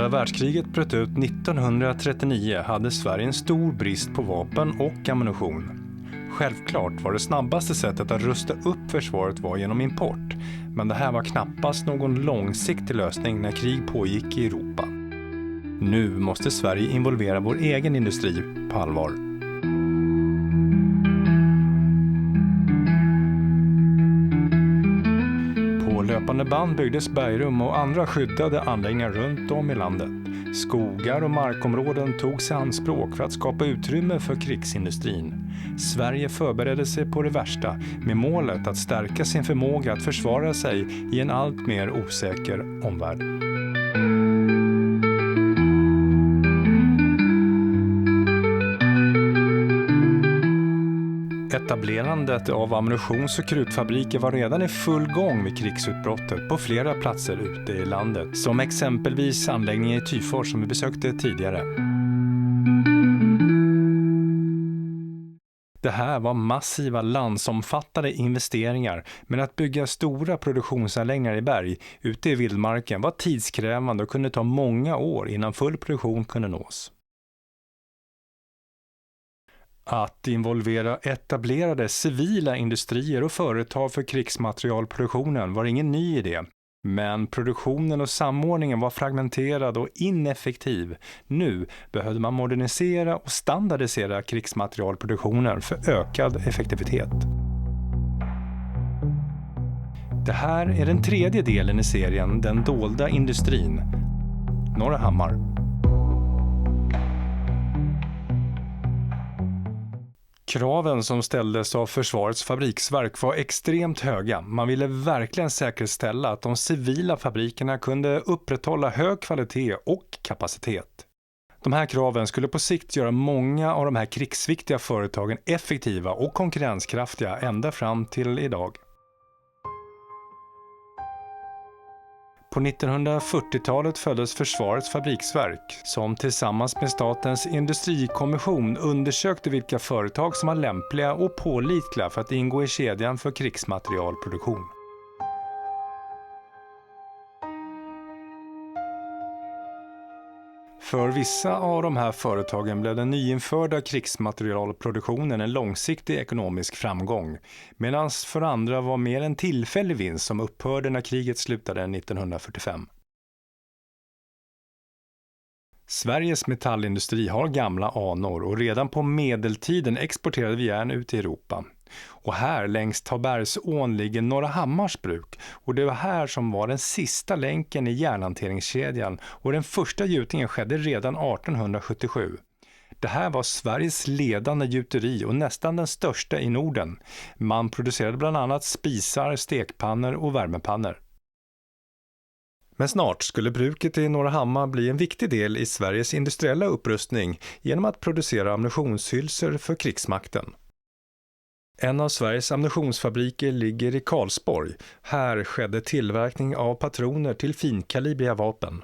andra världskriget bröt ut 1939 hade Sverige en stor brist på vapen och ammunition. Självklart var det snabbaste sättet att rusta upp försvaret var genom import, men det här var knappast någon långsiktig lösning när krig pågick i Europa. Nu måste Sverige involvera vår egen industri på allvar. På löpande band byggdes bergrum och andra skyddade anläggningar runt om i landet. Skogar och markområden togs i anspråk för att skapa utrymme för krigsindustrin. Sverige förberedde sig på det värsta med målet att stärka sin förmåga att försvara sig i en allt mer osäker omvärld. Etablerandet av ammunitions- och krutfabriker var redan i full gång vid krigsutbrottet på flera platser ute i landet, som exempelvis anläggningen i Tyfors som vi besökte tidigare. Det här var massiva landsomfattande investeringar, men att bygga stora produktionsanläggningar i berg ute i vildmarken var tidskrävande och kunde ta många år innan full produktion kunde nås. Att involvera etablerade civila industrier och företag för krigsmaterialproduktionen var ingen ny idé. Men produktionen och samordningen var fragmenterad och ineffektiv. Nu behövde man modernisera och standardisera krigsmaterialproduktionen för ökad effektivitet. Det här är den tredje delen i serien Den dolda industrin. Norrahammar. Kraven som ställdes av Försvarets fabriksverk var extremt höga. Man ville verkligen säkerställa att de civila fabrikerna kunde upprätthålla hög kvalitet och kapacitet. De här kraven skulle på sikt göra många av de här krigsviktiga företagen effektiva och konkurrenskraftiga ända fram till idag. På 1940-talet föddes Försvarets fabriksverk som tillsammans med Statens industrikommission undersökte vilka företag som var lämpliga och pålitliga för att ingå i kedjan för krigsmaterialproduktion. För vissa av de här företagen blev den nyinförda krigsmaterialproduktionen en långsiktig ekonomisk framgång, medan för andra var mer en tillfällig vinst som upphörde när kriget slutade 1945. Sveriges metallindustri har gamla anor och redan på medeltiden exporterade vi järn ut i Europa. Och här längs Tabergsån ligger Norrahammars bruk och det var här som var den sista länken i järnhanteringskedjan och den första gjutningen skedde redan 1877. Det här var Sveriges ledande gjuteri och nästan den största i Norden. Man producerade bland annat spisar, stekpannor och värmepannor. Men snart skulle bruket i Norrahammar bli en viktig del i Sveriges industriella upprustning genom att producera ammunitionshylsor för krigsmakten. En av Sveriges ammunitionsfabriker ligger i Karlsborg. Här skedde tillverkning av patroner till finkalibriga vapen.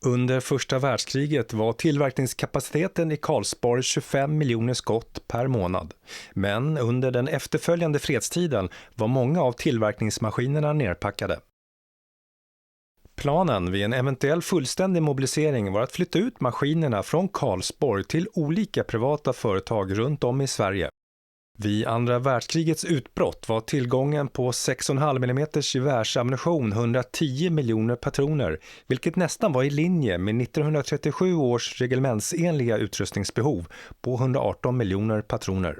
Under första världskriget var tillverkningskapaciteten i Karlsborg 25 miljoner skott per månad. Men under den efterföljande fredstiden var många av tillverkningsmaskinerna nerpackade. Planen vid en eventuell fullständig mobilisering var att flytta ut maskinerna från Karlsborg till olika privata företag runt om i Sverige. Vid andra världskrigets utbrott var tillgången på 6,5 mm gevärsammunition 110 miljoner patroner, vilket nästan var i linje med 1937 års reglementsenliga utrustningsbehov på 118 miljoner patroner.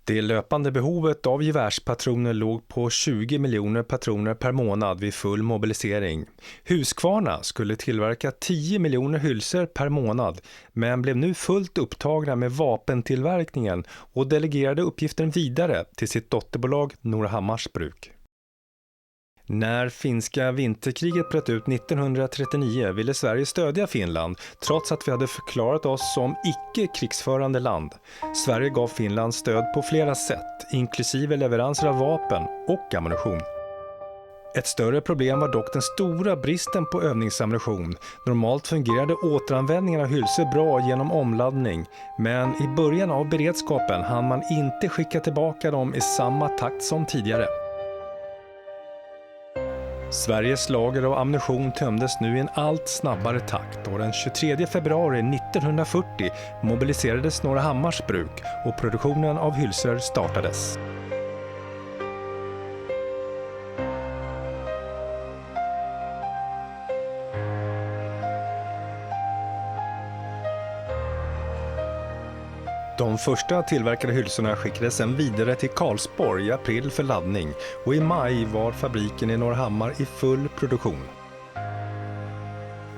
Det löpande behovet av gevärspatroner låg på 20 miljoner patroner per månad vid full mobilisering. Husqvarna skulle tillverka 10 miljoner hylsor per månad men blev nu fullt upptagna med vapentillverkningen och delegerade uppgiften vidare till sitt dotterbolag Norrahammars bruk. När finska vinterkriget bröt ut 1939 ville Sverige stödja Finland trots att vi hade förklarat oss som icke-krigsförande land. Sverige gav Finland stöd på flera sätt, inklusive leveranser av vapen och ammunition. Ett större problem var dock den stora bristen på övningsammunition. Normalt fungerade återanvändningen av hylsor bra genom omladdning, men i början av beredskapen hann man inte skicka tillbaka dem i samma takt som tidigare. Sveriges lager av ammunition tömdes nu i en allt snabbare takt och den 23 februari 1940 mobiliserades Norrahammars bruk och produktionen av hylsor startades. De första tillverkade hylsorna skickades sedan vidare till Karlsborg i april för laddning och i maj var fabriken i Norrahammar i full produktion.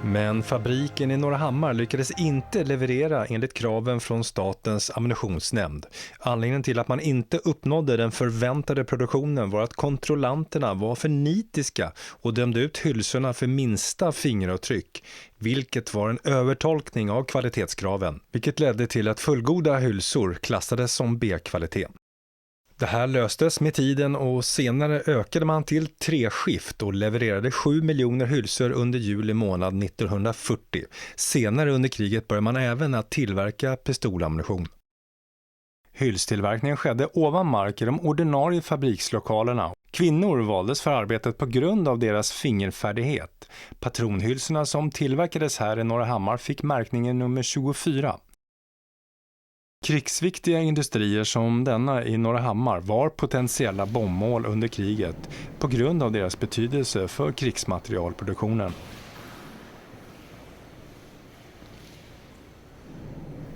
Men fabriken i Norrahammar lyckades inte leverera enligt kraven från statens ammunitionsnämnd. Anledningen till att man inte uppnådde den förväntade produktionen var att kontrollanterna var för nitiska och dömde ut hylsorna för minsta fingeravtryck, vilket var en övertolkning av kvalitetskraven, vilket ledde till att fullgoda hylsor klassades som B-kvalitet. Det här löstes med tiden och senare ökade man till 3 skift och levererade 7 miljoner hylsor under juli månad 1940. Senare under kriget började man även att tillverka pistolammunition. Hylstillverkningen skedde ovan mark i de ordinarie fabrikslokalerna. Kvinnor valdes för arbetet på grund av deras fingerfärdighet. Patronhylsorna som tillverkades här i Norrahammar fick märkningen nummer 24. Krigsviktiga industrier som denna i Norrahammar var potentiella bombmål under kriget på grund av deras betydelse för krigsmaterialproduktionen.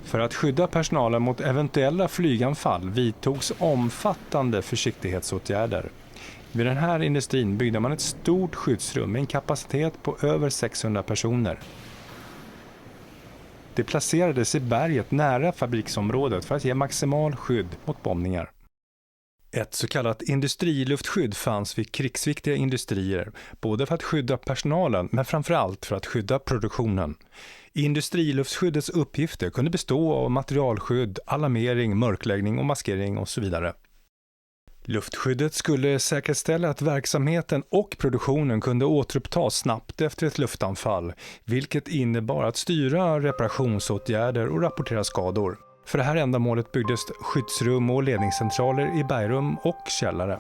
För att skydda personalen mot eventuella flyganfall vidtogs omfattande försiktighetsåtgärder. Vid den här industrin byggde man ett stort skyddsrum med en kapacitet på över 600 personer. Det placerades i berget nära fabriksområdet för att ge maximal skydd mot bombningar. Ett så kallat industriluftskydd fanns vid krigsviktiga industrier, både för att skydda personalen men framförallt för att skydda produktionen. Industriluftskyddets uppgifter kunde bestå av materialskydd, alarmering, mörkläggning och maskering och så vidare. Luftskyddet skulle säkerställa att verksamheten och produktionen kunde återupptas snabbt efter ett luftanfall, vilket innebar att styra reparationsåtgärder och rapportera skador. För det här ändamålet byggdes skyddsrum och ledningscentraler i bergrum och källare.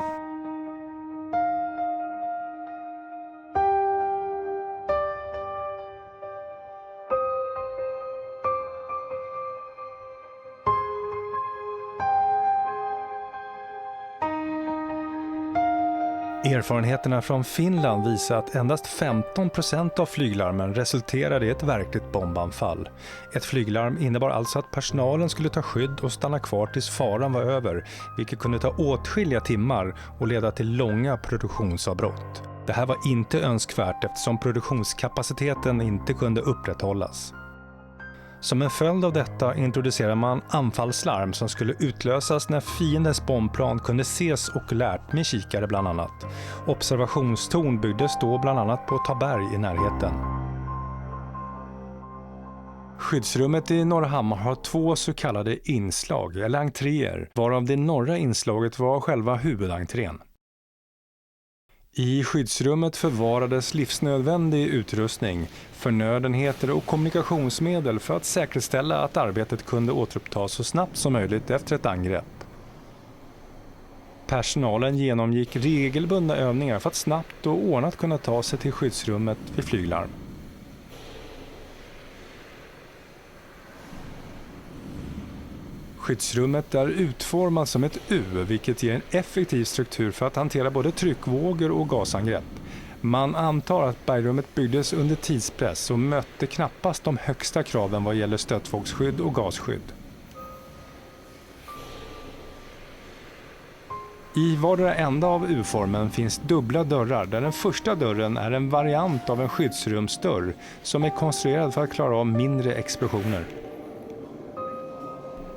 Erfarenheterna från Finland visar att endast 15% av flyglarmen resulterade i ett verkligt bombanfall. Ett flyglarm innebar alltså att personalen skulle ta skydd och stanna kvar tills faran var över, vilket kunde ta åtskilliga timmar och leda till långa produktionsavbrott. Det här var inte önskvärt eftersom produktionskapaciteten inte kunde upprätthållas. Som en följd av detta introducerar man anfallslarm som skulle utlösas när fiendens bombplan kunde ses okulärt med kikare bland annat. Observationstorn byggdes då bland annat på Taberg i närheten. Skyddsrummet i Norrahammar har 2 så kallade inslag eller entréer, varav det norra inslaget var själva huvudentrén. I skyddsrummet förvarades livsnödvändig utrustning, förnödenheter och kommunikationsmedel för att säkerställa att arbetet kunde återupptas så snabbt som möjligt efter ett angrepp. Personalen genomgick regelbundna övningar för att snabbt och ordnat kunna ta sig till skyddsrummet vid flyglarm. Skyddsrummet är utformat som ett U, vilket ger en effektiv struktur för att hantera både tryckvågor och gasangrepp. Man antar att bergrummet byggdes under tidspress och mötte knappast de högsta kraven vad gäller stötvågsskydd och gasskydd. I vardera ända av U-formen finns dubbla dörrar där den första dörren är en variant av en skyddsrumsdörr som är konstruerad för att klara av mindre explosioner.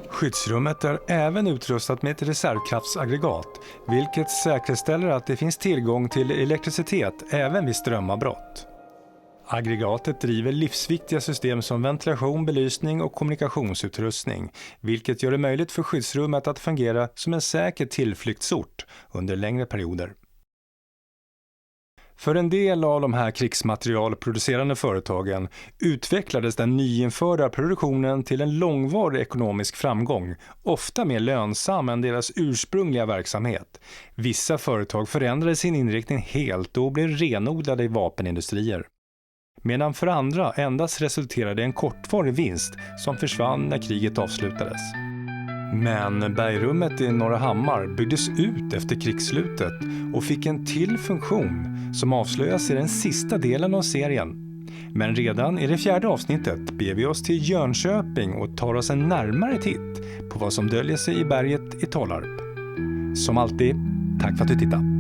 Skyddsrummet är även utrustat med ett reservkraftsaggregat, vilket säkerställer att det finns tillgång till elektricitet även vid strömavbrott. Aggregatet driver livsviktiga system som ventilation, belysning och kommunikationsutrustning, vilket gör det möjligt för skyddsrummet att fungera som en säker tillflyktsort under längre perioder. För en del av de här krigsmaterialproducerande företagen utvecklades den nyinförda produktionen till en långvarig ekonomisk framgång, ofta mer lönsam än deras ursprungliga verksamhet. Vissa företag förändrade sin inriktning helt och blev renodlade i vapenindustrier. Medan för andra endast resulterade en kortvarig vinst som försvann när kriget avslutades. Men bergrummet i Norra Hammar byggdes ut efter krigsslutet och fick en till funktion som avslöjas i den sista delen av serien. Men redan i det 4:e avsnittet beger vi oss till Jönköping och tar oss en närmare titt på vad som döljer sig i berget i Tollarp. Som alltid, tack för att du tittade.